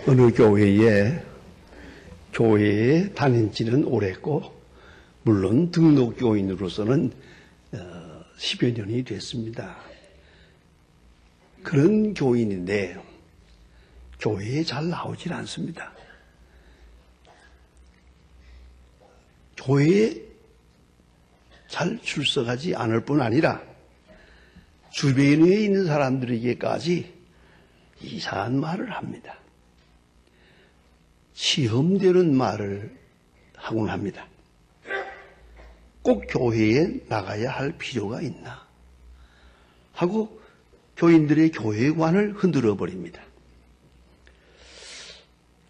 어느 교회에 다닌 지는 오래했고, 물론 등록 교인으로서는 10여 년이 됐습니다. 그런 교인인데 교회에 잘 나오질 않습니다. 교회에 잘 출석하지 않을 뿐 아니라 주변에 있는 사람들에게까지 이상한 말을 합니다. 시험되는 말을 하곤 합니다. 꼭 교회에 나가야 할 필요가 있나 하고 교인들의 교회관을 흔들어 버립니다.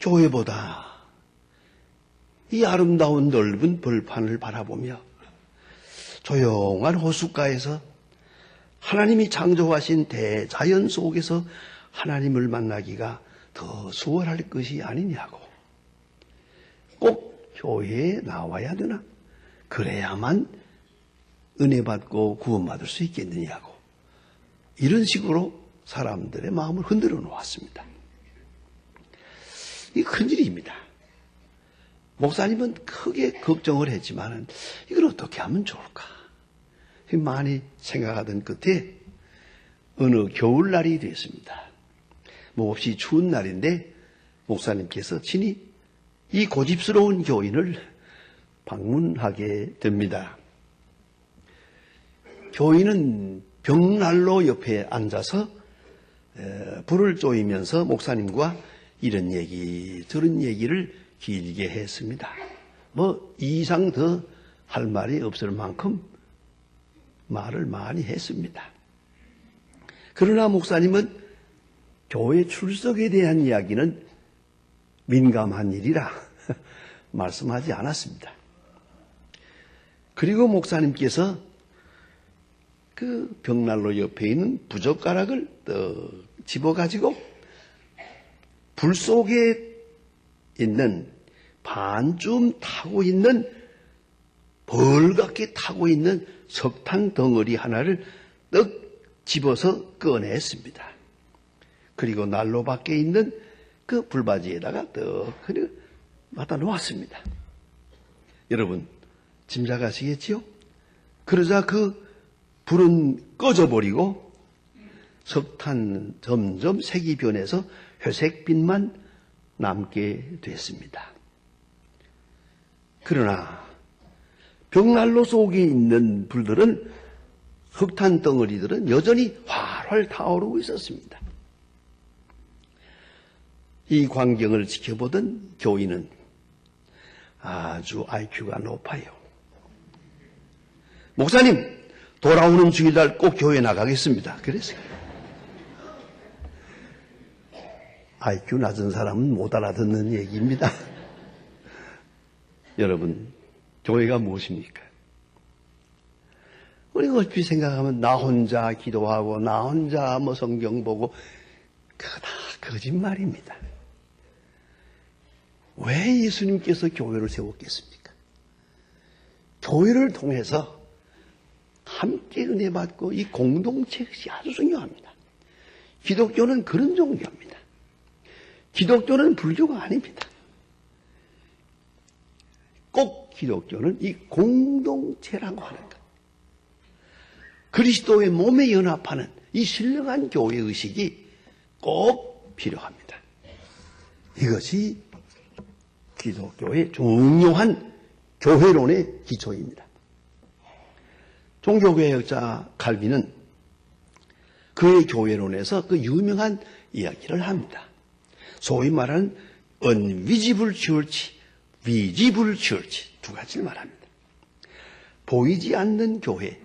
교회보다 이 아름다운 넓은 벌판을 바라보며 조용한 호숫가에서 하나님이 창조하신 대자연 속에서 하나님을 만나기가 더 수월할 것이 아니냐고. 꼭 교회에 나와야 되나? 그래야만 은혜 받고 구원받을 수 있겠느냐고. 이런 식으로 사람들의 마음을 흔들어 놓았습니다. 이 큰일입니다. 목사님은 크게 걱정을 했지만 이걸 어떻게 하면 좋을까? 많이 생각하던 끝에 어느 겨울날이 됐습니다. 몹시 추운 날인데 목사님께서 친히 이 고집스러운 교인을 방문하게 됩니다. 교인은 벽난로 옆에 앉아서 불을 쪼이면서 목사님과 이런 얘기 저런 얘기를 길게 했습니다. 이 이상 더 할 말이 없을 만큼 말을 많이 했습니다. 그러나 목사님은 교회 출석에 대한 이야기는 민감한 일이라 말씀하지 않았습니다. 그리고 목사님께서 그 벽난로 옆에 있는 부젓가락을 집어가지고 불 속에 있는 반쯤 타고 있는 벌겋게 타고 있는 석탄 덩어리 하나를 떡 집어서 꺼냈습니다. 그리고 난로 밖에 있는 그 불바지에다가 떡 갖다 놓았습니다. 여러분 짐작하시겠지요? 그러자 그 불은 꺼져버리고 석탄 점점 색이 변해서 회색빛만 남게 됐습니다. 그러나 벽난로 속에 있는 불들은 석탄 덩어리들은 여전히 활활 타오르고 있었습니다. 이 광경을 지켜보던 교인은 아주 IQ가 높아요. 목사님, 돌아오는 주일날 꼭 교회 나가겠습니다. 그랬어요. IQ 낮은 사람은 못 알아듣는 얘기입니다. 여러분, 교회가 무엇입니까? 우리가 어찌 생각하면 나 혼자 기도하고 나 혼자 성경 보고 그거 다 거짓말입니다. 왜 예수님께서 교회를 세웠겠습니까? 교회를 통해서 함께 은혜 받고 이 공동체 것이 아주 중요합니다. 기독교는 그런 종교입니다. 기독교는 불교가 아닙니다. 꼭 기독교는 이 공동체라고 하는 것. 그리스도의 몸에 연합하는 이 신령한 교회 의식이 꼭 필요합니다. 이것이 기독교의 중요한 교회론의 기초입니다. 종교개혁자 칼빈은 그의 교회론에서 그 유명한 이야기를 합니다. 소위 말하는 unvisible church, visible church 두 가지를 말합니다. 보이지 않는 교회,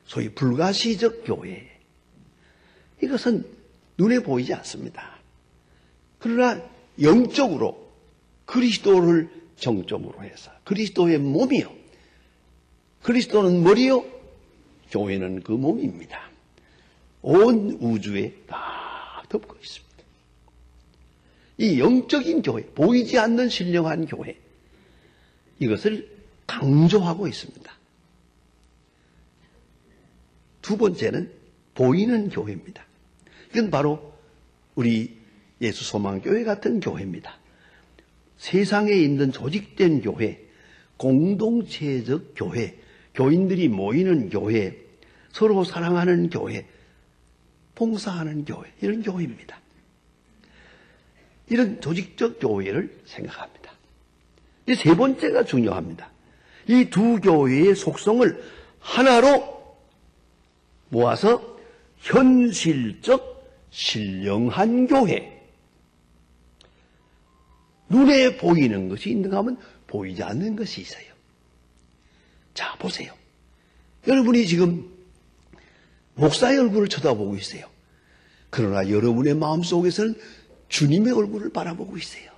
소위 불가시적 교회. 이것은 눈에 보이지 않습니다. 그러나 영적으로 그리스도를 정점으로 해서 그리스도의 몸이요. 그리스도는 머리요. 교회는 그 몸입니다. 온 우주에 다 덮고 있습니다. 이 영적인 교회, 보이지 않는 신령한 교회, 이것을 강조하고 있습니다. 두 번째는 보이는 교회입니다. 이건 바로 우리 예수 소망교회 같은 교회입니다. 세상에 있는 조직된 교회, 공동체적 교회, 교인들이 모이는 교회, 서로 사랑하는 교회, 봉사하는 교회, 이런 교회입니다. 이런 조직적 교회를 생각합니다. 이 세 번째가 중요합니다. 이 두 교회의 속성을 하나로 모아서 현실적 신령한 교회. 눈에 보이는 것이 있는가 하면 보이지 않는 것이 있어요. 자, 보세요. 여러분이 지금 목사의 얼굴을 쳐다보고 있어요. 그러나 여러분의 마음속에서는 주님의 얼굴을 바라보고 있어요.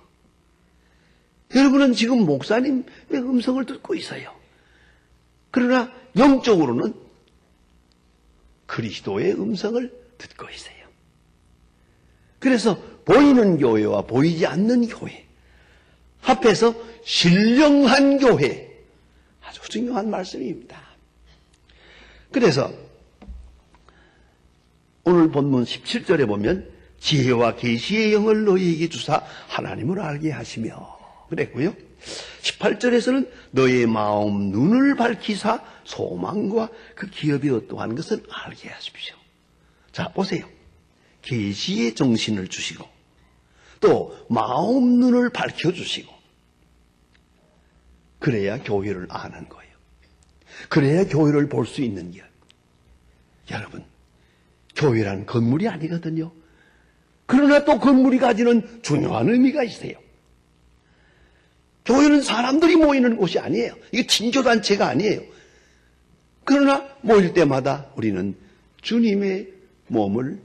여러분은 지금 목사님의 음성을 듣고 있어요. 그러나 영적으로는 그리스도의 음성을 듣고 있어요. 그래서 보이는 교회와 보이지 않는 교회, 합해서 신령한 교회, 아주 중요한 말씀입니다. 그래서 오늘 본문 17절에 보면 지혜와 계시의 영을 너희에게 주사 하나님을 알게 하시며 그랬고요. 18절에서는 너의 마음 눈을 밝히사 소망과 그 기업이 어떠한 것을 알게 하십시오. 자, 보세요. 계시의 정신을 주시고 또 마음 눈을 밝혀주시고 그래야 교회를 아는 거예요. 그래야 교회를 볼 수 있는 거예요. 여러분, 교회란 건물이 아니거든요. 그러나 또 건물이 가지는 중요한 의미가 있어요. 교회는 사람들이 모이는 곳이 아니에요. 이게 친교단체가 아니에요. 그러나 모일 때마다 우리는 주님의 몸을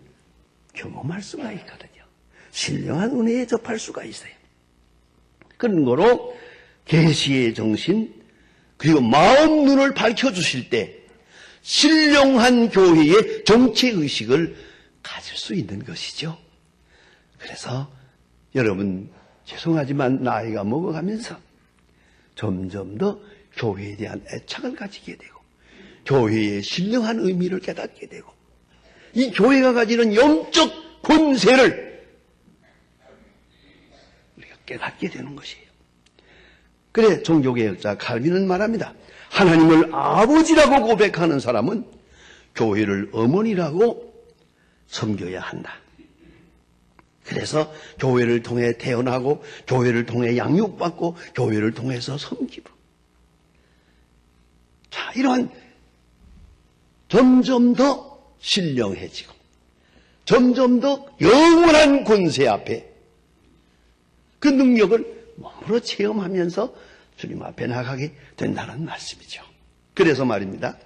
경험할 수가 있거든요. 신령한 은혜에 접할 수가 있어요. 그런 거로 계시의 정신 그리고 마음 눈을 밝혀주실 때 신령한 교회의 정체의식을 가질 수 있는 것이죠. 그래서 여러분 죄송하지만 나이가 먹어가면서 점점 더 교회에 대한 애착을 가지게 되고 교회의 신령한 의미를 깨닫게 되고 이 교회가 가지는 영적 권세를 우리가 깨닫게 되는 것이에요. 그래 종교개혁자 칼빈은 말합니다. 하나님을 아버지라고 고백하는 사람은 교회를 어머니라고 섬겨야 한다. 그래서 교회를 통해 태어나고 교회를 통해 양육받고 교회를 통해서 섬기고 자, 이러한 점점 더 신령해지고 점점 더 영원한 권세 앞에 그 능력을 몸으로 체험하면서 주님 앞에 나가게 된다는 말씀이죠. 그래서 말입니다.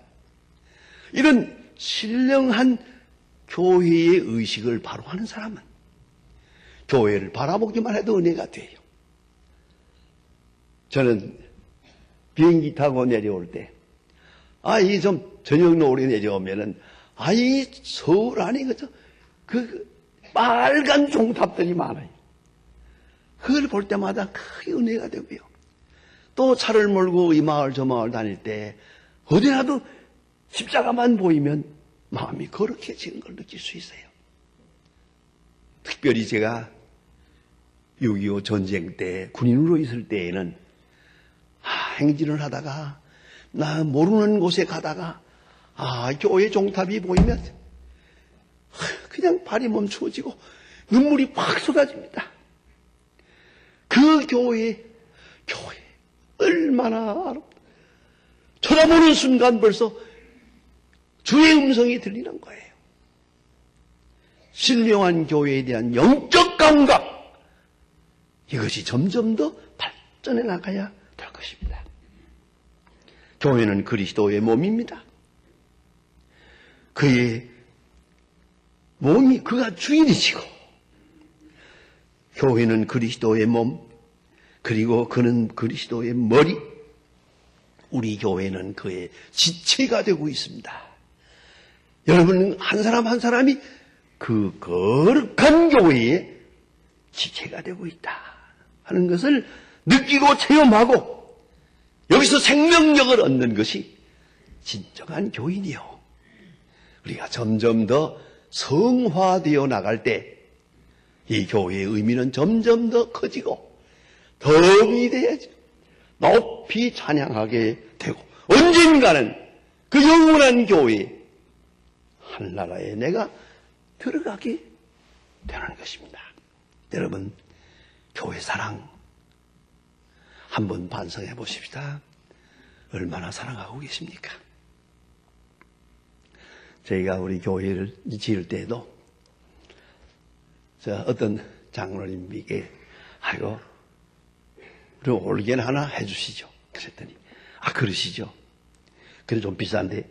이런 신령한 교회의 의식을 바로 하는 사람은 교회를 바라보기만 해도 은혜가 돼요. 저는 비행기 타고 내려올 때, 이 좀 저녁 노을에 내려오면은, 이 서울 안에 그 빨간 종탑들이 많아요. 그걸 볼 때마다 크게 은혜가 되고요. 또 차를 몰고 이 마을 저 마을 다닐 때, 어디라도 십자가만 보이면 마음이 거룩해지는 걸 느낄 수 있어요. 특별히 제가 6.25 전쟁 때 군인으로 있을 때에는 행진을 하다가 나 모르는 곳에 가다가 교회 종탑이 보이면 그냥 발이 멈추어지고 눈물이 팍 쏟아집니다. 그 교회 얼마나 아름답다. 쳐다보는 순간 벌써 주의 음성이 들리는 거예요. 신령한 교회에 대한 영적 감각 이것이 점점 더 발전해 나가야 될 것입니다. 교회는 그리스도의 몸입니다. 그의 몸이 그가 주인이시고 교회는 그리스도의 몸 그리고 그는 그리스도의 머리 우리 교회는 그의 지체가 되고 있습니다. 여러분 한 사람 한 사람이 그 거룩한 교회의 지체가 되고 있다 하는 것을 느끼고 체험하고 여기서 생명력을 얻는 것이 진정한 이 교회의 의미는 점점 더 커지고 더 위대해져 높이 찬양하게 되고 언젠가는 그 영원한 교회 하늘나라에 내가 들어가게 되는 것입니다. 여러분, 교회 사랑 한번 반성해 보십시다. 얼마나 사랑하고 계십니까? 저희가 우리 교회를 지을 때에도 어떤 장로님에게 아이고 우리 올겐 하나 해주시죠. 그랬더니 그러시죠. 그래 좀 비싼데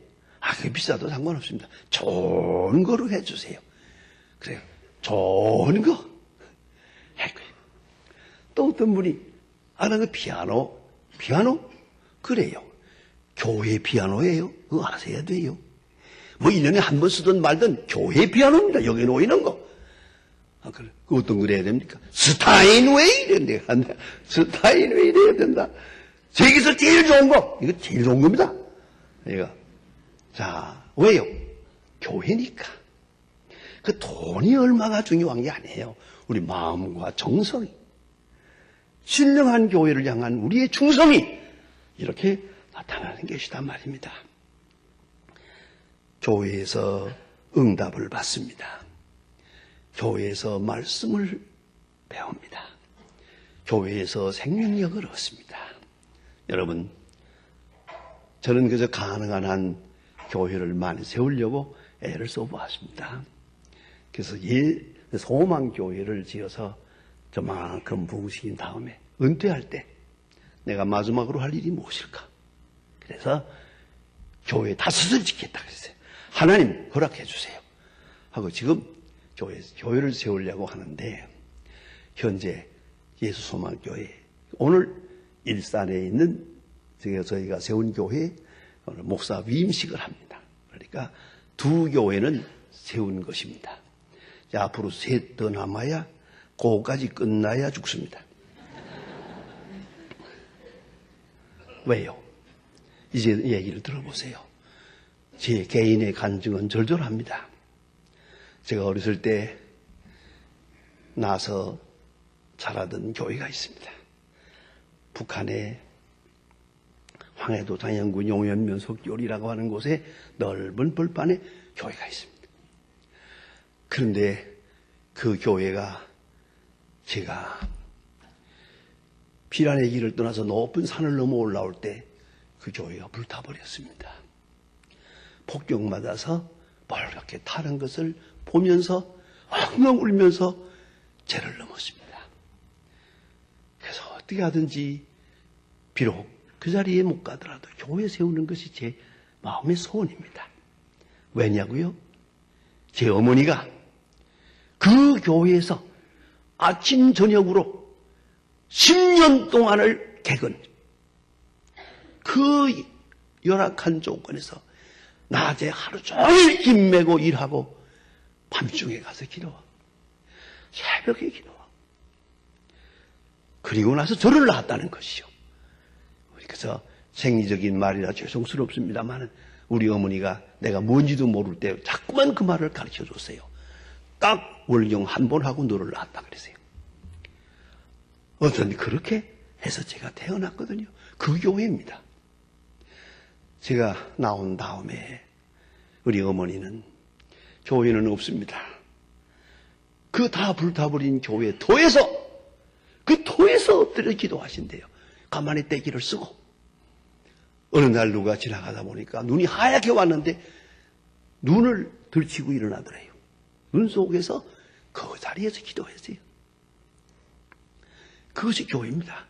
그게 비싸도 상관없습니다. 좋은 거로 해주세요. 그래요. 좋은 거 했고요. 또 어떤 분이 그 피아노 그래요. 교회 피아노예요. 그거 아셔야 돼요. 뭐 1년에 한 번 쓰든 말든 교회 피아노입니다. 여기 놓이는 거. 그래. 그 어떤 걸 해야 됩니까? 스타인웨이 이런데 한다. 스타인웨이 해야 된다. 세계에서 제일 좋은 거. 이거 제일 좋은 겁니다. 이거. 자, 왜요? 교회니까. 그 돈이 얼마나 중요한 게 아니에요. 우리 마음과 정성이. 신령한 교회를 향한 우리의 충성이 이렇게 나타나는 것이단 말입니다. 교회에서 응답을 받습니다. 교회에서 말씀을 배웁니다. 교회에서 생명력을 얻습니다. 여러분, 저는 그저 가능한 한 교회를 많이 세우려고 애를 써보았습니다. 그래서 소망교회를 지어서 저만큼 부으신 다음에 은퇴할 때 내가 마지막으로 할 일이 무엇일까? 그래서 교회 다섯을 짓겠다 그랬어요. 하나님 허락해 주세요. 하고 지금 교회를 세우려고 하는데 현재 예수소망교회 오늘 일산에 있는 저희가 세운 교회에 오늘 목사 위임식을 합니다. 그러니까 2 교회는 세운 것입니다. 앞으로 3 더 남아야 그거까지 끝나야 죽습니다. 왜요? 이제 얘기를 들어보세요. 제 개인의 간증은 절절합니다. 제가 어렸을 때 나서 자라던 교회가 있습니다. 북한의 황해도 장영군 용현면 속교리라고 하는 곳에 넓은 벌판에 교회가 있습니다. 그런데 그 교회가 제가 피란의 길을 떠나서 높은 산을 넘어 올라올 때 그 교회가 불타버렸습니다. 폭격맞아서 빨갛게 타는 것을 보면서 엉엉 울면서 죄를 넘었습니다. 그래서 어떻게 하든지 비록 그 자리에 못 가더라도 교회 세우는 것이 제 마음의 소원입니다. 왜냐고요? 제 어머니가 그 교회에서 아침 저녁으로 10년 동안을 개근 그 열악한 조건에서 낮에 하루 종일 힘매고 일하고 밤중에 가서 기도와 새벽에 기도와 그리고 나서 저를 낳았다는 것이죠. 그래서 생리적인 말이라 죄송스럽습니다만 우리 어머니가 내가 뭔지도 모를 때 자꾸만 그 말을 가르쳐 줬어요. 딱 월경 한 번 하고 너를 낳았다 그랬어요. 어쩐지 그렇게 해서 제가 태어났거든요. 그 교회입니다. 제가 나온 다음에 우리 어머니는 교회는 없습니다. 그 다 불타버린 교회 토에서 그 토에서 엎드려 기도하신대요. 가만히 떼기를 쓰고 어느 날 누가 지나가다 보니까 눈이 하얗게 왔는데 눈을 들치고 일어나더래요. 눈 속에서 그 자리에서 기도했어요. 그것이 교회입니다.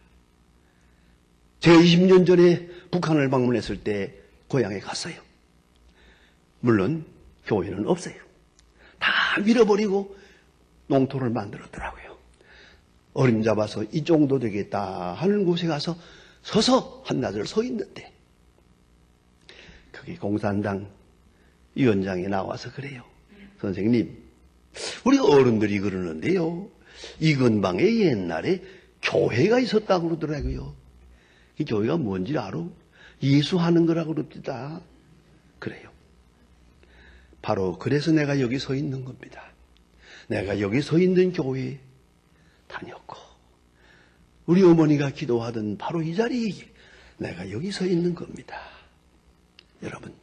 제가 20년 전에 북한을 방문했을 때 고향에 갔어요. 물론 교회는 없어요. 다 밀어버리고 농토를 만들었더라고요. 어림잡아서 이 정도 되겠다 하는 곳에 가서 서서 한나절 서 있는데 거기 공산당 위원장이 나와서 그래요. 선생님, 우리 어른들이 그러는데요. 이 근방에 옛날에 교회가 있었다고 그러더라고요. 이 교회가 뭔지 알아? 예수하는 거라고 그럽니다. 그래요. 바로 그래서 내가 여기 서 있는 겁니다. 내가 여기 서 있는 교회에 다녔고, 우리 어머니가 기도하던 바로 이 자리에 내가 여기 서 있는 겁니다. 여러분,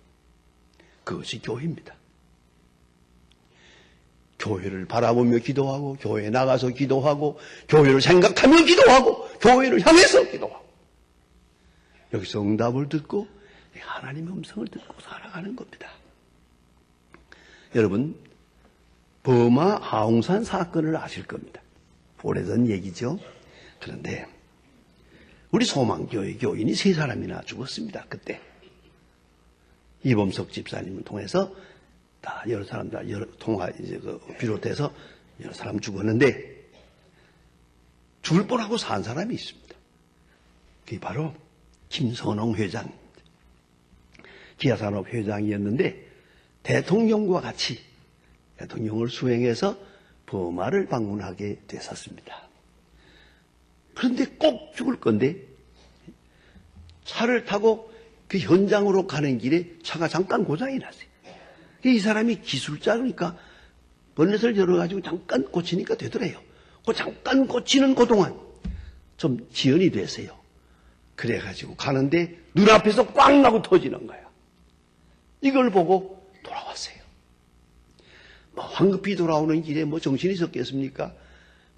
그것이 교회입니다. 교회를 바라보며 기도하고, 교회에 나가서 기도하고, 교회를 생각하며 기도하고, 교회를 향해서 기도하고, 여기서 응답을 듣고 하나님의 음성을 듣고 살아가는 겁니다. 여러분, 버마 아웅산 사건을 아실 겁니다. 오래전 얘기죠. 그런데 우리 소망교회 교인이 3사람이나 죽었습니다. 그때 이범석 집사님을 통해서 다 여러 사람 다 여러 통화 이제 비롯해서 여러 사람 죽었는데, 죽을 뻔하고 산 사람이 있습니다. 그게 바로 김선홍 회장입니다. 기아산업 회장이었는데 대통령과 같이 대통령을 수행해서 버마를 방문하게 됐었습니다. 그런데 꼭 죽을 건데 차를 타고 그 현장으로 가는 길에 차가 잠깐 고장이 났어요. 이 사람이 기술자니까 번넷을 열어가지고 잠깐 고치니까 되더래요. 그 잠깐 고치는 그 동안 좀 지연이 됐어요. 그래가지고 가는데 눈앞에서 꽝 나고 터지는 거야. 이걸 보고 돌아왔어요. 뭐 황급히 돌아오는 길에 뭐 정신이 있었겠습니까?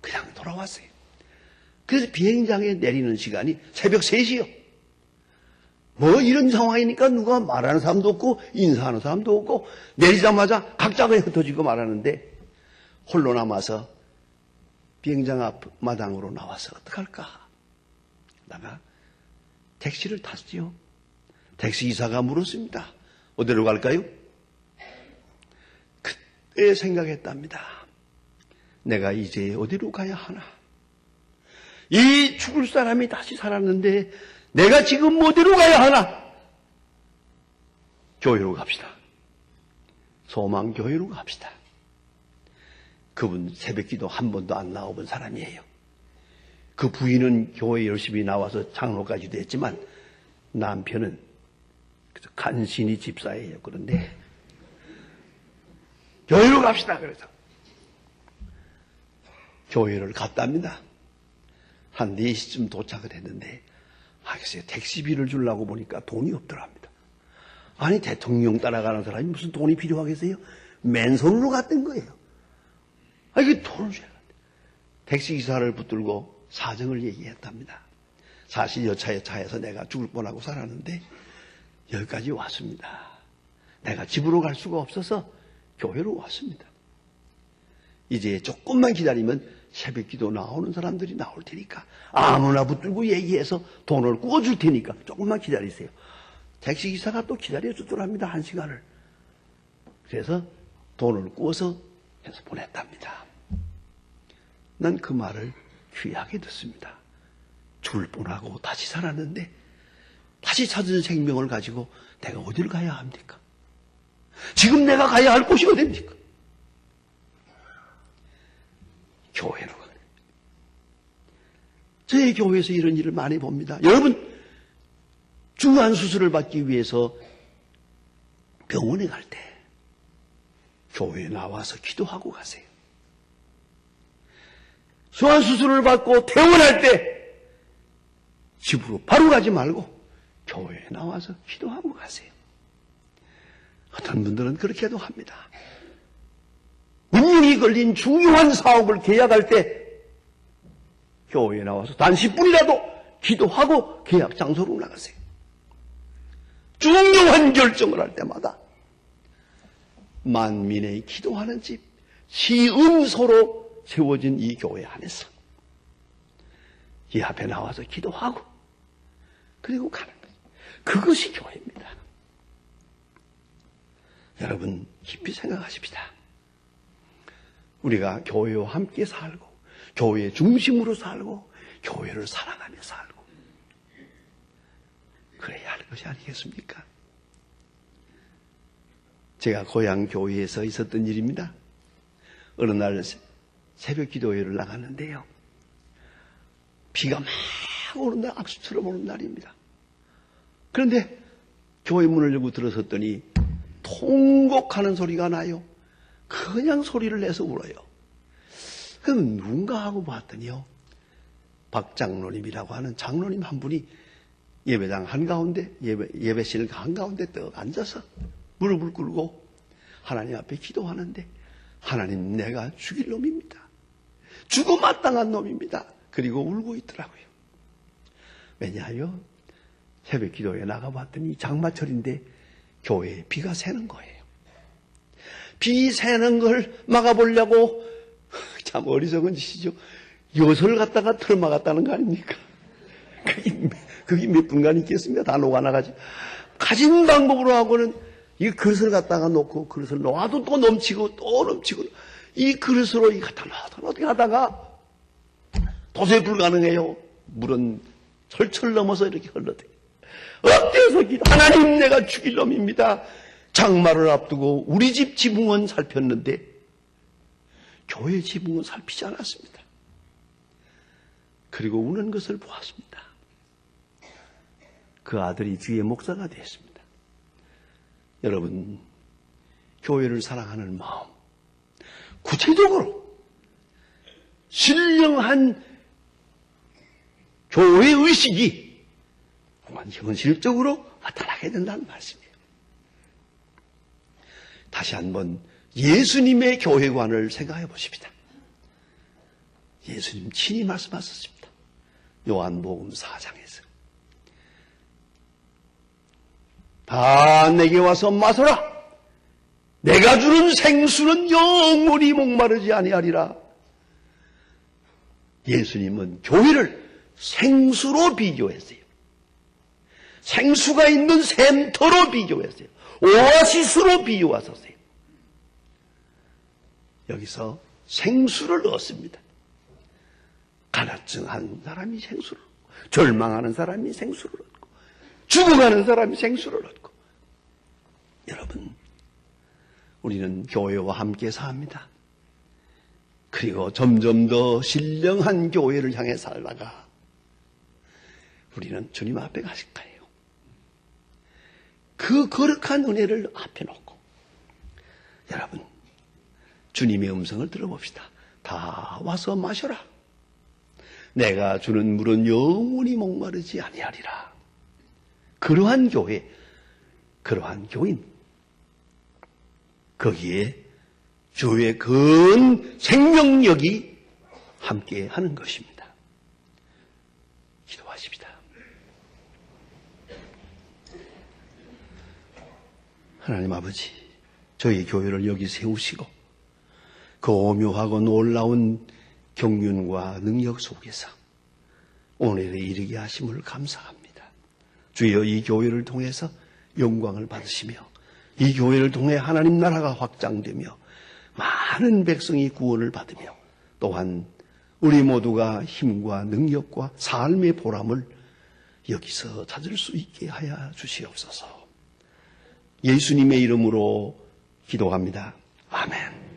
그냥 돌아왔어요. 그래서 비행장에 내리는 시간이 새벽 3시요. 뭐 이런 상황이니까 누가 말하는 사람도 없고 인사하는 사람도 없고 내리자마자 각자가 흩어지고 말하는데, 홀로 남아서 비행장 앞 마당으로 나와서 어떡할까 하다가 택시를 탔지요. 택시기사가 물었습니다. 어디로 갈까요? 그때 생각했답니다. 내가 이제 어디로 가야 하나? 이 죽을 사람이 다시 살았는데 내가 지금 어디로 가야 하나? 교회로 갑시다. 소망교회로 갑시다. 그분 새벽기도 한 번도 안 나와본 사람이에요. 그 부인은 교회 열심히 나와서 장로까지도 했지만 남편은 간신히 집사예요. 그런데 교회로 갑시다. 그래서 교회를 갔답니다. 한 4시쯤 도착을 했는데, 글쎄요, 택시비를 주려고 보니까 돈이 없더랍니다. 아니, 대통령 따라가는 사람이 무슨 돈이 필요하겠어요? 맨손으로 갔던 거예요. 이게 돈을 줘야 돼. 택시기사를 붙들고 사정을 얘기했답니다. 사실 여차에서 내가 죽을 뻔하고 살았는데 여기까지 왔습니다. 내가 집으로 갈 수가 없어서 교회로 왔습니다. 이제 조금만 기다리면 새벽기도 나오는 사람들이 나올 테니까 아무나 붙들고 얘기해서 돈을 구워줄 테니까 조금만 기다리세요. 택시기사가 또 기다려주더랍니다. 1시간을. 그래서 돈을 구워서 해서 보냈답니다. 난 그 말을 귀하게 듣습니다. 죽을 뻔하고 다시 살았는데 다시 찾은 생명을 가지고 내가 어디를 가야 합니까? 지금 내가 가야 할 곳이 어디입니까? 교회로. 저희 교회에서 이런 일을 많이 봅니다. 여러분, 중요한 수술을 받기 위해서 병원에 갈 때 교회에 나와서 기도하고 가세요. 소환 수술을 받고 퇴원할 때 집으로 바로 가지 말고 교회에 나와서 기도하고 가세요. 어떤 분들은 그렇게도 합니다. 운명이 걸린 중요한 사업을 계약할 때 교회에 나와서 단 10분이라도 기도하고 계약 장소로 나가세요. 중요한 결정을 할 때마다 만민의 기도하는 집 시음소로 세워진 이 교회 안에서 이 앞에 나와서 기도하고 그리고 가는 거예요. 그것이 교회입니다. 여러분 깊이 생각하십시다. 우리가 교회와 함께 살고 교회의 중심으로 살고 교회를 사랑하며 살고 그래야 할 것이 아니겠습니까? 제가 고향 교회에서 있었던 일입니다. 어느 날 새벽 기도회를 나갔는데요. 비가 막 오는 날, 악수처럼 오는 날입니다. 그런데 교회 문을 열고 들어섰더니 통곡하는 소리가 나요. 그냥 소리를 내서 울어요. 그럼 누군가 하고 봤더니요, 박장로님이라고 하는 장로님 한 분이 예배당 한가운데, 예배실 한가운데 떡 앉아서 무릎을 꿇고 하나님 앞에 기도하는데, 하나님, 내가 죽일 놈입니다. 죽어 마땅한 놈입니다. 그리고 울고 있더라고요. 왜냐하여 새벽 기도에 나가봤더니 장마철인데 교회에 비가 새는 거예요. 비 새는 걸 막아보려고, 참 어리석은 짓이죠. 엿을 갖다가 틀어막았다는 거 아닙니까? 그게 몇 분간 있겠습니까? 다 녹아나가지. 가진 방법으로 하고는 이 그릇을 갖다가 놓고 그릇을 놓아도 또 넘치고 또 넘치고, 이 그릇으로 이 갖다 놔도 어떻게 하다가 도저히 불가능해요. 물은 철철 넘어서 이렇게 흘러대요. 어때서 하나님, 내가 죽일 놈입니다. 장마를 앞두고 우리 집 지붕은 살폈는데 교회 지붕은 살피지 않았습니다. 그리고 우는 것을 보았습니다. 그 아들이 뒤에 목사가 되었습니다. 여러분, 교회를 사랑하는 마음, 구체적으로 신령한 교회 의식이 현실적으로 나타나게 된다는 말씀이에요. 다시 한번 예수님의 교회관을 생각해 보십시다. 예수님 친히 말씀하셨습니다. 요한복음 4장에서 다 내게 와서 마셔라. 내가 주는 생수는 영원히 목마르지 아니하리라. 예수님은 교회를 생수로 비교했어요. 생수가 있는 샘터로 비교했어요. 오아시스로 비유하셨어요. 여기서 생수를 넣었습니다. 가라증한 사람이 생수를 얻고, 절망하는 사람이 생수를 얻고, 죽어가는 사람이 생수를 얻고. 여러분, 우리는 교회와 함께 삽니다. 그리고 점점 더 신령한 교회를 향해 살다가 우리는 주님 앞에 가실 거예요. 그 거룩한 은혜를 앞에 놓고, 여러분, 주님의 음성을 들어봅시다. 다 와서 마셔라. 내가 주는 물은 영원히 목마르지 아니하리라. 그러한 교회, 그러한 교인, 거기에 주의 근 생명력이 함께 하는 것입니다. 기도하십시다. 하나님 아버지, 저희 교회를 여기 세우시고 그 오묘하고 놀라운 경륜과 능력 속에서 오늘에 이르게 하심을 감사합니다. 주여, 이 교회를 통해서 영광을 받으시며 이 교회를 통해 하나님 나라가 확장되며 많은 백성이 구원을 받으며 또한 우리 모두가 힘과 능력과 삶의 보람을 여기서 찾을 수 있게 하여 주시옵소서. 예수님의 이름으로 기도합니다. 아멘.